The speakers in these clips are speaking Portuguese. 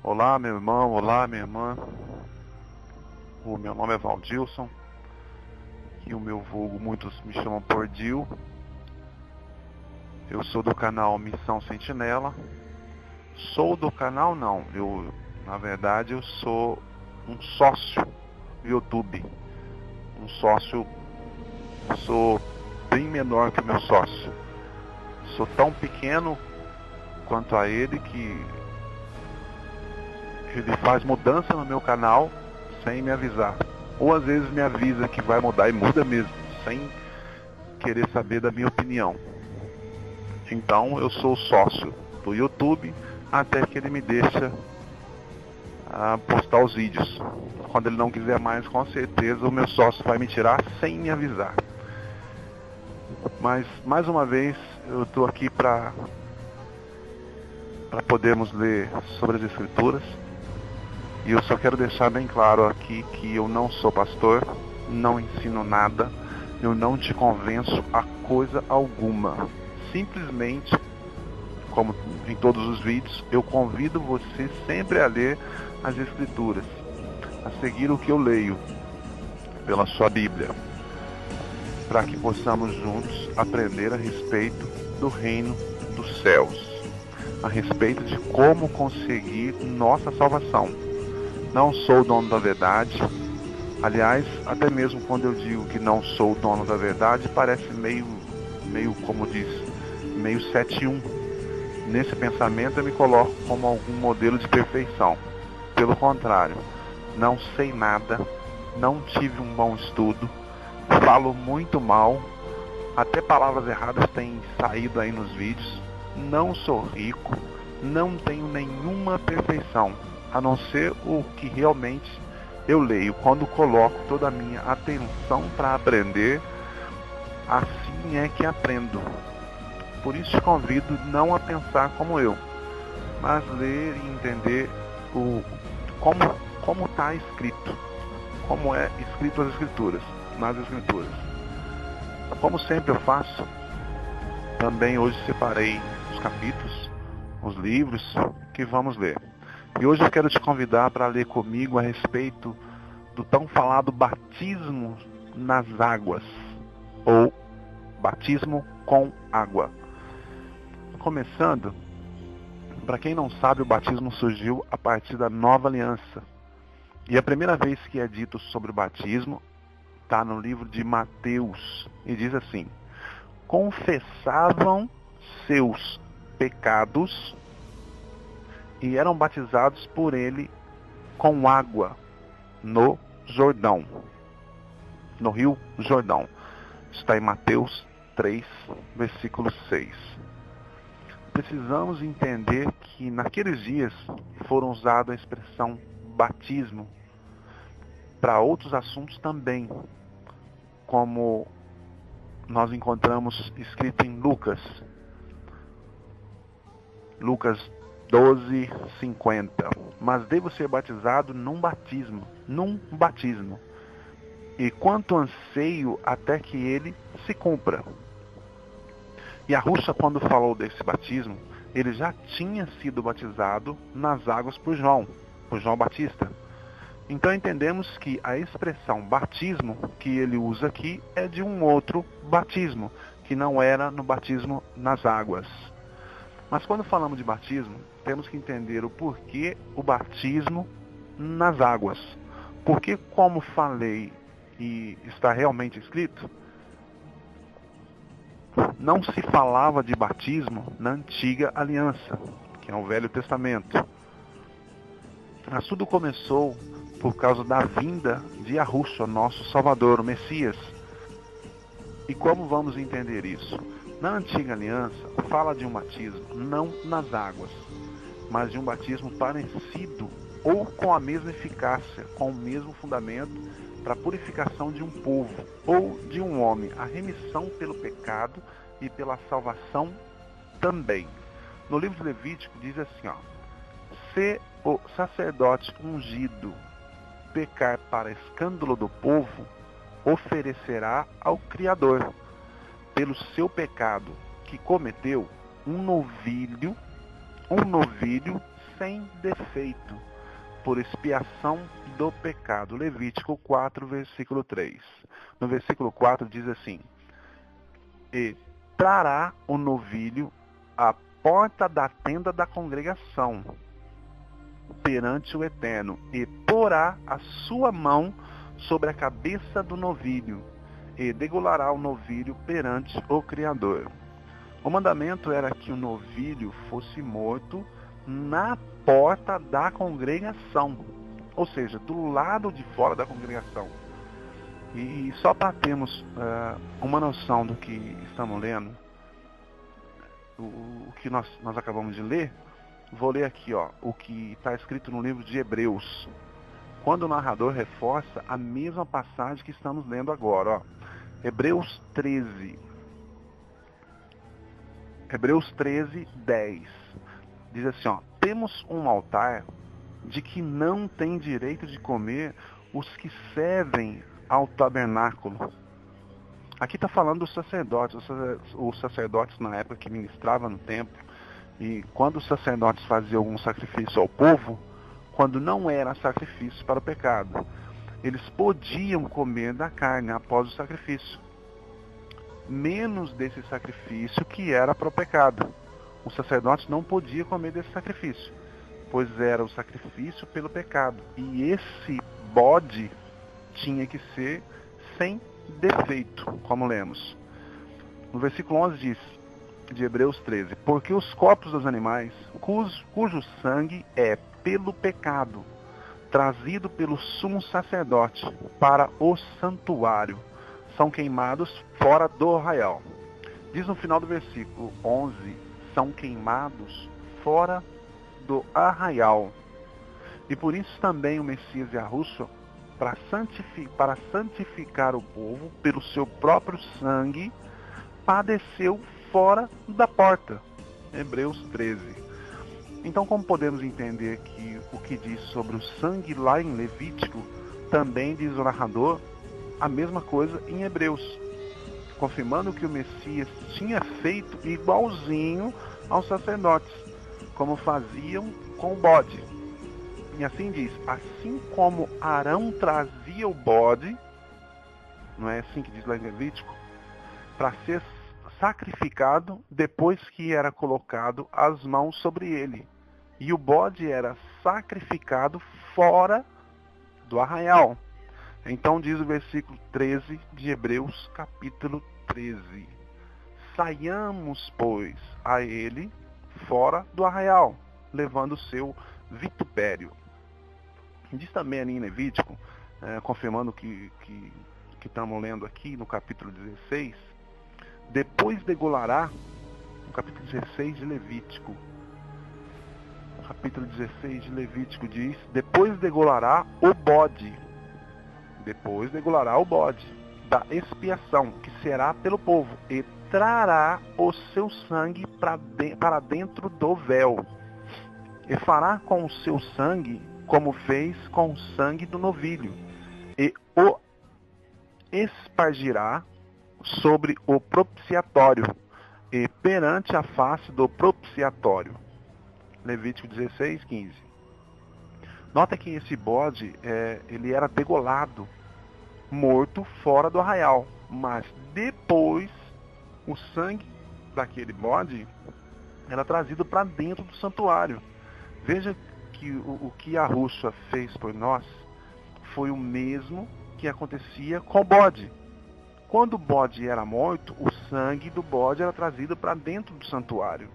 Olá, meu irmão, olá, minha irmã. O meu nome é Valdilson e o meu vulgo muitos me chamam por Dil. Eu sou do canal Missão Sentinela. Sou do canal não, na verdade eu sou um sócio do YouTube. Um sócio, sou bem menor que o meu sócio. Sou tão pequeno quanto a ele que ele faz mudança no meu canal sem me avisar. Ou às vezes me avisa que vai mudar e muda mesmo, sem querer saber da minha opinião. Então eu sou sócio do YouTube até que ele me deixa postar os vídeos. Quando ele não quiser mais, com certeza o meu sócio vai me tirar sem me avisar. Mas mais uma vez eu estou aqui para podermos ler sobre as Escrituras. E eu só quero deixar bem claro aqui que eu não sou pastor, não ensino nada, eu não te convenço a coisa alguma. Simplesmente, como em todos os vídeos, eu convido você sempre a ler as Escrituras, a seguir o que eu leio pela sua Bíblia, para que possamos juntos aprender a respeito do reino dos céus, a respeito de como conseguir nossa salvação. Não sou o dono da verdade. Aliás, até mesmo quando eu digo que não sou o dono da verdade, parece meio como diz, meio 7-1. Nesse pensamento eu me coloco como algum modelo de perfeição. Pelo contrário, não sei nada, não tive um bom estudo, falo muito mal, até palavras erradas têm saído aí nos vídeos, não sou rico, não tenho nenhuma perfeição, a não ser o que realmente eu leio. Quando coloco toda a minha atenção para aprender, assim é que aprendo. Por isso te convido não a pensar como eu, mas ler e entender como está escrito, como é escrito as Escrituras, nas Escrituras. Como sempre eu faço, também hoje separei os capítulos, os livros que vamos ler. E hoje eu quero te convidar para ler comigo a respeito do tão falado batismo nas águas, ou batismo com água. Começando, para quem não sabe, o batismo surgiu a partir da Nova Aliança. E a primeira vez que é dito sobre o batismo está no livro de Mateus, e diz assim: confessavam seus pecados e eram batizados por ele com água no Jordão, no Rio Jordão. Está em Mateus 3, versículo 6. Precisamos entender que naqueles dias foram usada a expressão batismo para outros assuntos também, como nós encontramos escrito em Lucas 12:50. Mas devo ser batizado num batismo. E quanto anseio até que ele se cumpra. E a Russa, quando falou desse batismo, ele já tinha sido batizado nas águas por João Batista. Então entendemos que a expressão batismo que ele usa aqui é de um outro batismo, que não era no batismo nas águas. Mas quando falamos de batismo, temos que entender o porquê o batismo nas águas. Porque, como falei e está realmente escrito, não se falava de batismo na antiga aliança, que é o Velho Testamento. Mas tudo começou por causa da vinda de Yahushua, nosso Salvador, o Messias. E como vamos entender isso? Na antiga aliança, fala de um batismo não nas águas, mas de um batismo parecido ou com a mesma eficácia, com o mesmo fundamento para a purificação de um povo ou de um homem, a remissão pelo pecado e pela salvação também. No livro de Levítico diz assim, se o sacerdote ungido pecar para escândalo do povo, oferecerá ao Criador, pelo seu pecado que cometeu, um novilho sem defeito, por expiação do pecado. Levítico 4, versículo 3. No versículo 4 diz assim: e trará o novilho à porta da tenda da congregação, perante o Eterno, e porá a sua mão sobre a cabeça do novilho, e degolará o novilho perante o Criador. O mandamento era que o novilho fosse morto na porta da congregação, ou seja, do lado de fora da congregação. E só para termos uma noção do que estamos lendo, o que nós acabamos de ler, vou ler aqui o que está escrito no livro de Hebreus, quando o narrador reforça a mesma passagem que estamos lendo agora. Hebreus 13, 10, diz assim: temos um altar de que não tem direito de comer os que servem ao tabernáculo. Aqui está falando dos sacerdotes. Os sacerdotes na época que ministravam no templo, e quando os sacerdotes faziam algum sacrifício ao povo, quando não era sacrifício para o pecado, eles podiam comer da carne após o sacrifício, menos desse sacrifício que era para o pecado. O sacerdote não podia comer desse sacrifício, pois era o sacrifício pelo pecado, e esse bode tinha que ser sem defeito, como lemos. No versículo 11 diz, de Hebreus 13: porque os corpos dos animais, cujo sangue é pelo pecado, trazido pelo sumo sacerdote para o santuário, são queimados fora do arraial. Diz no final do versículo 11, são queimados fora do arraial. E por isso também o Messias Yahushua, para santificar o povo pelo seu próprio sangue, padeceu fora da porta. Hebreus 13. Então, como podemos entender que o que diz sobre o sangue lá em Levítico, também diz o narrador a mesma coisa em Hebreus, confirmando que o Messias tinha feito igualzinho aos sacerdotes, como faziam com o bode. E assim diz: assim como Arão trazia o bode, não é assim que diz lá em Levítico, para ser sacrificado depois que era colocado as mãos sobre ele. E o bode era sacrificado fora do arraial. Então diz o versículo 13 de Hebreus capítulo 13: saiamos, pois, a ele fora do arraial, levando o seu vitupério. Diz também ali em Levítico, confirmando que estamos lendo aqui no capítulo 16, depois degolará, no capítulo 16 de Levítico, capítulo 16 de Levítico diz: depois degolará o bode da expiação, que será pelo povo, e trará o seu sangue para dentro do véu, e fará com o seu sangue como fez com o sangue do novilho, e o espargirá sobre o propiciatório e perante a face do propiciatório. Levítico 16, 15. Nota que esse bode, ele era degolado, morto fora do arraial, mas depois o sangue daquele bode era trazido para dentro do santuário. Veja que o que Yahushua fez por nós foi o mesmo que acontecia com o bode. Quando o bode era morto, o sangue do bode era trazido para dentro do santuário.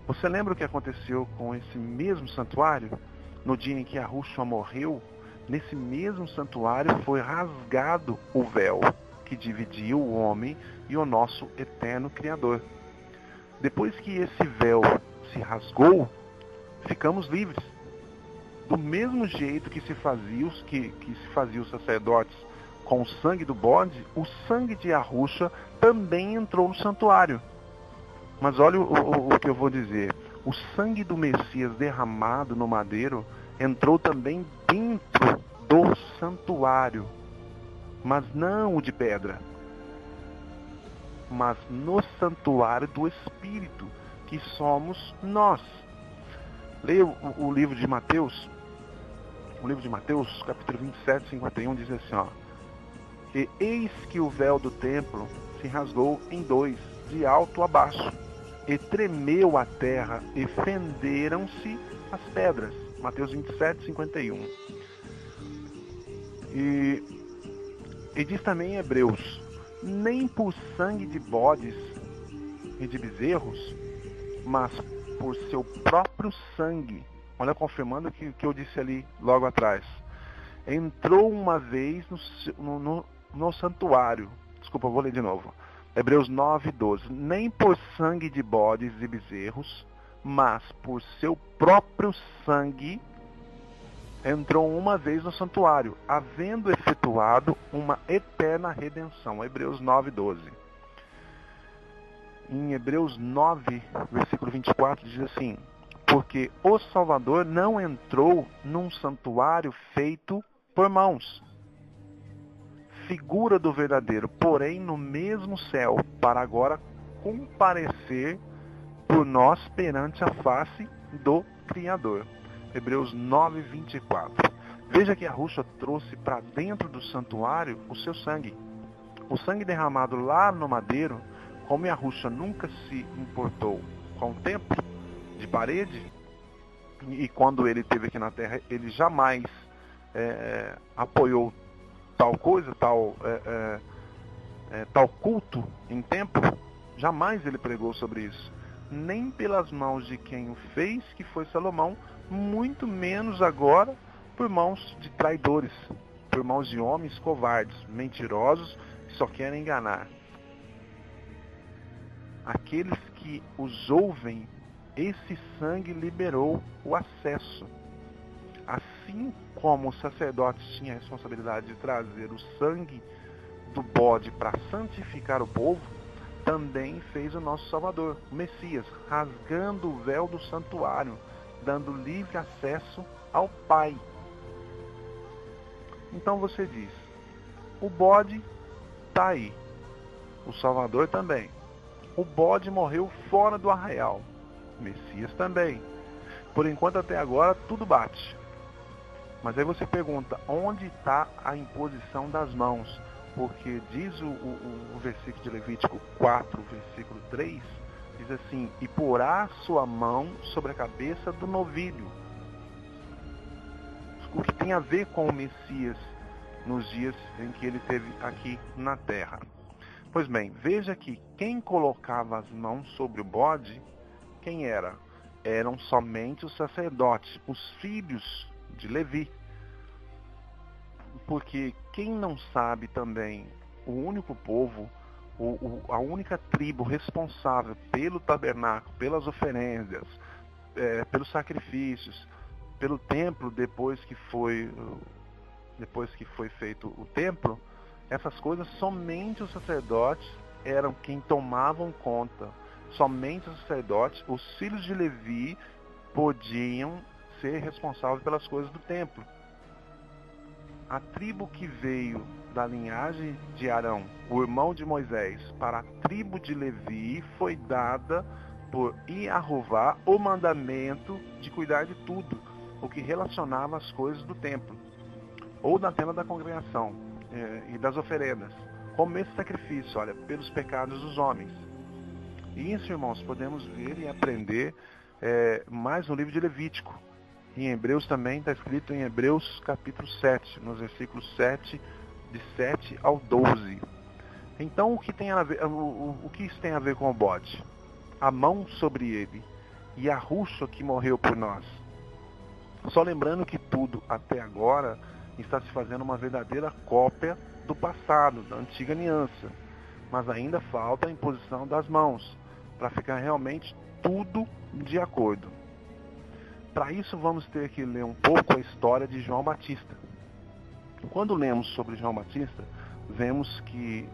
Você lembra o que aconteceu com esse mesmo santuário? No dia em que Yahushua morreu, nesse mesmo santuário foi rasgado o véu que dividia o homem e o nosso eterno Criador. Depois que esse véu se rasgou, ficamos livres. Do mesmo jeito que se fazia os sacerdotes com o sangue do bode, o sangue de Yahushua também entrou no santuário. Mas olha o que eu vou dizer. O sangue do Messias derramado no madeiro entrou também dentro do santuário. Mas não o de pedra. Mas no santuário do Espírito, que somos nós. Leia o livro de Mateus, capítulo 27, 51, diz assim, ó: E eis que o véu do templo se rasgou em dois, de alto a baixo, e tremeu a terra, e fenderam-se as pedras. Mateus 27, 51. E diz também em Hebreus: nem por sangue de bodes e de bezerros, mas por seu próprio sangue. Olha, confirmando o que eu disse ali logo atrás. Entrou uma vez no santuário. Desculpa, eu vou ler de novo. Hebreus 9, 12. Nem por sangue de bodes e bezerros, mas por seu próprio sangue entrou uma vez no santuário, havendo efetuado uma eterna redenção. Hebreus 9, 12. Em Hebreus 9, versículo 24, diz assim: porque o Salvador não entrou num santuário feito por mãos, figura do verdadeiro, porém no mesmo céu, para agora comparecer por nós perante a face do Criador. Hebreus 9, 24. Veja que Yahushua trouxe para dentro do santuário o seu sangue. O sangue derramado lá no madeiro, como Yahushua nunca se importou com o templo de parede, e quando ele esteve aqui na terra, ele jamais apoiou tal coisa, tal culto em templo, jamais ele pregou sobre isso. Nem pelas mãos de quem o fez, que foi Salomão, muito menos agora por mãos de traidores, por mãos de homens covardes, mentirosos, que só querem enganar. Aqueles que os ouvem, esse sangue liberou o acesso. Assim como os sacerdotes tinham a responsabilidade de trazer o sangue do bode para santificar o povo, também fez o nosso Salvador, o Messias, rasgando o véu do santuário, dando livre acesso ao Pai. Então você diz, o bode está aí, o Salvador também. O bode morreu fora do arraial, o Messias também. Por enquanto, até agora, tudo bate. Mas aí você pergunta, onde está a imposição das mãos? Porque diz o versículo de Levítico 4, versículo 3, diz assim: e porá sua mão sobre a cabeça do novilho. O que tem a ver com o Messias nos dias em que ele esteve aqui na terra. Pois bem, veja que quem colocava as mãos sobre o bode, quem era? Eram somente os sacerdotes, os filhos de Levi. Porque quem não sabe também, o único povo, a única tribo responsável pelo tabernáculo, pelas oferendas, pelos sacrifícios, pelo templo depois que foi feito o templo, essas coisas somente os sacerdotes eram quem tomavam conta. Somente os sacerdotes, os filhos de Levi, podiam ser responsáveis pelas coisas do templo. A tribo que veio da linhagem de Arão, o irmão de Moisés, para a tribo de Levi, foi dada por Yahová o mandamento de cuidar de tudo, o que relacionava as coisas do templo, ou da tenda da congregação, e das oferendas, como esse sacrifício, olha, pelos pecados dos homens. E isso, irmãos, podemos ver e aprender mais no livro de Levítico. Em Hebreus também está escrito em Hebreus capítulo 7, nos versículos 7, de 7 ao 12. Então, o que isso tem a ver com o bode? A mão sobre ele e Yahushua que morreu por nós. Só lembrando que tudo até agora está se fazendo uma verdadeira cópia do passado, da antiga aliança. Mas ainda falta a imposição das mãos, para ficar realmente tudo de acordo. Para isso vamos ter que ler um pouco a história de João Batista. Quando lemos sobre João Batista, vemos que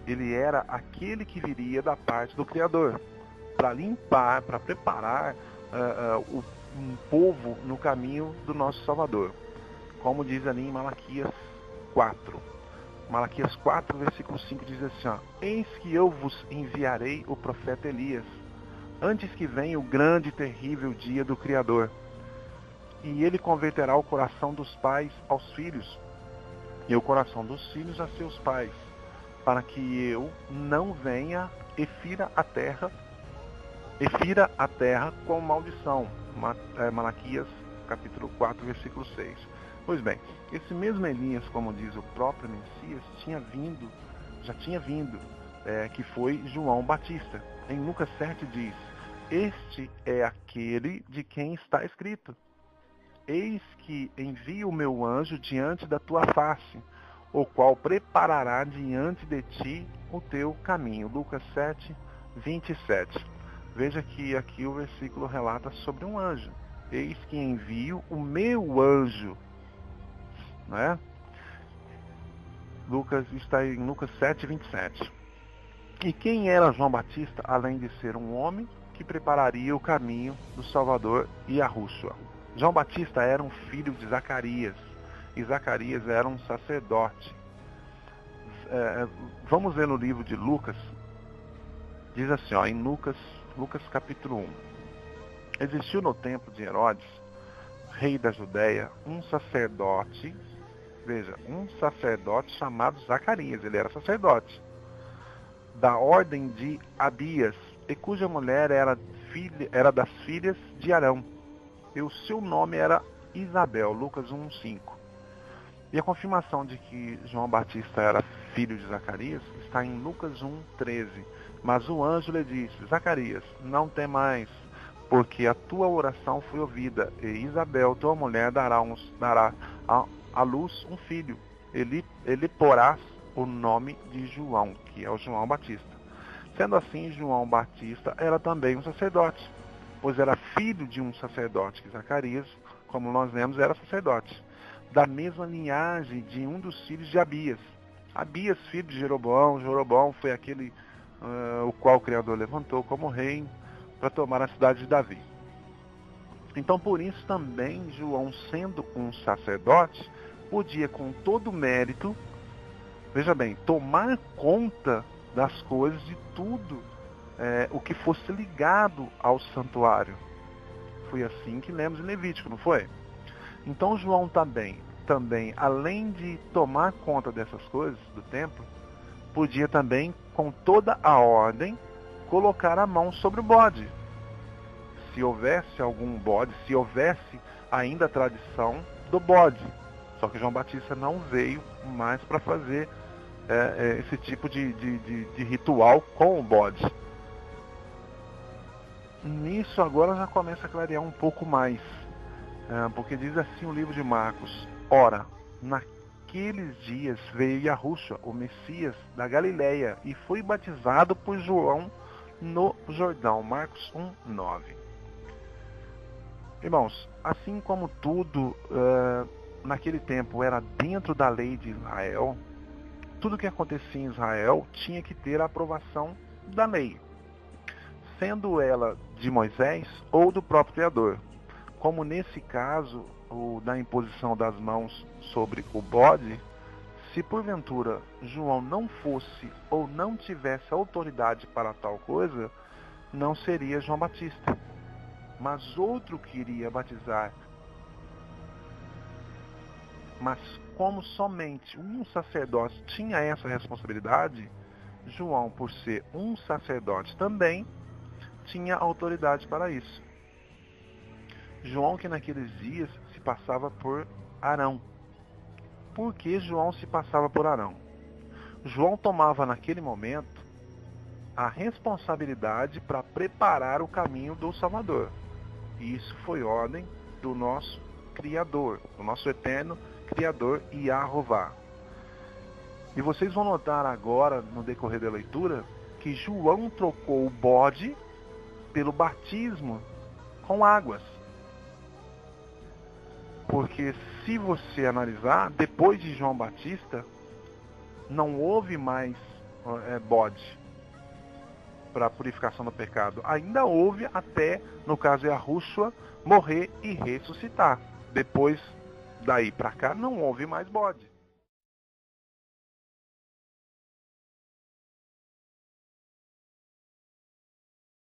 ele era aquele que viria da parte do Criador, para limpar, para preparar um povo no caminho do nosso Salvador. Como diz ali em Malaquias 4. Malaquias 4, versículo 5 diz assim, ó: eis que eu vos enviarei o profeta Elias, antes que venha o grande e terrível dia do Criador. e ele converterá o coração dos pais aos filhos, e o coração dos filhos a seus pais, para que eu não venha e fira a terra com maldição. Malaquias capítulo 4, versículo 6. Pois bem, esse mesmo Elias, como diz o próprio Messias, já tinha vindo, que foi João Batista. Em Lucas 7 diz: este é aquele de quem está escrito: eis que envio o meu anjo diante da tua face, o qual preparará diante de ti o teu caminho. Lucas 7, 27. Veja que aqui o versículo relata sobre um anjo. Eis que envio o meu anjo. Né? Está em Lucas 7, 27. E quem era João Batista, além de ser um homem que prepararia o caminho do Salvador e Yahushua? João Batista era um filho de Zacarias, e Zacarias era um sacerdote. Vamos ler no livro de Lucas. Diz assim, em Lucas capítulo 1. Existiu no tempo de Herodes, rei da Judéia, um sacerdote chamado Zacarias. Ele era sacerdote da ordem de Abias, e cuja mulher era das filhas de Arão, e o seu nome era Isabel. Lucas 1:5. E a confirmação de que João Batista era filho de Zacarias está em Lucas 1:13. Mas o anjo lhe disse: Zacarias, não temais, porque a tua oração foi ouvida, e Isabel, tua mulher, dará à luz um filho. Ele porás o nome de João, que é o João Batista. Sendo assim, João Batista era também um sacerdote, pois era filho de um sacerdote, que Zacarias, como nós lemos, era sacerdote, da mesma linhagem de um dos filhos de Abias. Abias, filho de Jeroboão. Jeroboão foi aquele o qual o Criador levantou como rei para tomar a cidade de Davi. Então, por isso também, João, sendo um sacerdote, podia com todo mérito, veja bem, tomar conta das coisas, de tudo o que fosse ligado ao santuário. Foi assim que lemos em Levítico, não foi? Então João também, além de tomar conta dessas coisas do templo, podia também, com toda a ordem, colocar a mão sobre o bode. Se houvesse algum bode, se houvesse ainda a tradição do bode. Só que João Batista não veio mais para fazer esse tipo de ritual com o bode. Nisso agora já começa a clarear um pouco mais. Porque diz assim o livro de Marcos: ora, naqueles dias veio Yahushua, o Messias da Galileia, e foi batizado por João no Jordão. Marcos 1:9. Irmãos, assim como tudo naquele tempo era dentro da lei de Israel, tudo que acontecia em Israel tinha que ter a aprovação da lei, sendo ela de Moisés ou do próprio Criador. Como nesse caso, o da imposição das mãos sobre o bode, se porventura João não fosse ou não tivesse autoridade para tal coisa, não seria João Batista, mas outro que iria batizar. Mas como somente um sacerdote tinha essa responsabilidade, João, por ser um sacerdote também, tinha autoridade para isso. João, que naqueles dias se passava por Arão. Por que João se passava por Arão? João tomava naquele momento a responsabilidade para preparar o caminho do Salvador. E isso foi ordem do nosso Criador, do nosso eterno Criador, Yahová. E vocês vão notar agora, no decorrer da leitura, que João trocou o bode pelo batismo com águas. Porque se você analisar, depois de João Batista, não houve mais bode para a purificação do pecado. Ainda houve até, no caso de Yahushua, morrer e ressuscitar. Depois daí para cá, não houve mais bode.